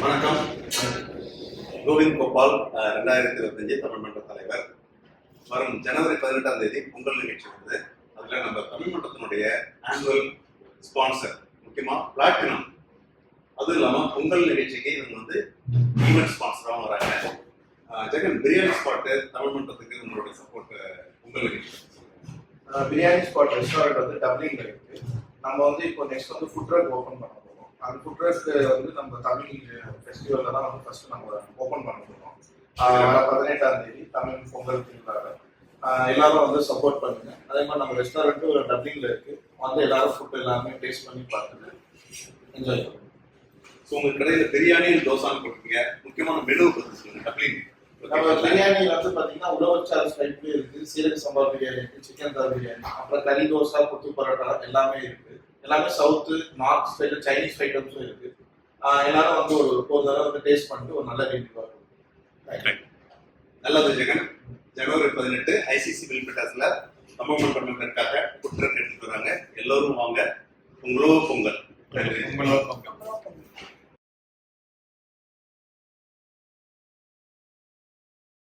வணக்கம். கோவிந்த் கோபால் 2025 தமிழ் மன்ற தலைவர். வரும் ஜனவரி 18ஆம் தேதி பொங்கல் நிகழ்ச்சி வருது. அதில் நம்ம தமிழ் மன்றத்தினுடைய ஆனுவல் ஸ்பான்சர் முக்கியமாக பிளாட்டினம், அதுவும் இல்லாமல் பொங்கல் நிகழ்ச்சிக்கு இவங்க ஈவெண்ட் ஸ்பான்சராகவும் வராங்க. ஜெகன், பிரியாணி ஸ்பாட்டு தமிழ் மன்றத்துக்கு உங்களுடைய சப்போர்ட் பொங்கல் நிகழ்ச்சி. பிரியாணி ஸ்பாட் ரெஸ்டாரண்ட் டப்ளிங்ல இருக்கு. நம்ம இப்போ நெக்ஸ்ட் ஃபுட் ட்ரக் ஓப்பன் பண்ண போகிறோம். அந்த ஃபுட் ட்ரக் நம்ம தமிழ் ஃபெஸ்டிவல்ல தான் ஃபர்ஸ்ட் நம்ம ஓப்பன் பண்ண போகிறோம். 18ஆம் தேதி தமிழ் பொங்கல் திருவிழாவில் எல்லாரும் சப்போர்ட் பண்ணுங்க. அதே மாதிரி நம்ம ரெஸ்டாரண்ட்டும் டப்ளிங்ல இருக்கு. எல்லாரும் ஃபுட் எல்லாமே டேஸ்ட் பண்ணி பார்த்துட்டு என்ஜாய் பண்ணுங்க. ஸோ உங்க கடையில் பிரியாணி தோசான்னு போட்டுருக்கீங்க. முக்கியமான மெனு பற்றி சொல்லுங்க. டப்ளிங் நம்ம பிரியாணி பார்த்தீங்கன்னா உழவச்சாறு டைப்ல இருக்கு, சீரக சம்பா பிரியாணி இருக்கு, சிக்கன் தால் பிரியாணி, அப்புறம் கறி தோசை, கொத்து பரோட்டா எல்லாமே இருக்கு. எல்லாமே சவுத்து நார்த் ஸ்டைல சைனீஸ் ஐட்டம்ஸும் இருக்கு. எல்லாரும் ஒரு தடவை டேஸ்ட் பண்ணிட்டு ஒரு நல்ல ரிவ்யூ வரும். நல்லது ஜெகன். ஜனவரி 18 ஐசிசி வில்பட்டாஸ்ல தமிழ் மன்றத்திற்காக ஃபுட் ட்ரக் எடுத்துட்டு வராங்க. எல்லோரும் வாங்க. பொங்கலோ பொங்கல்.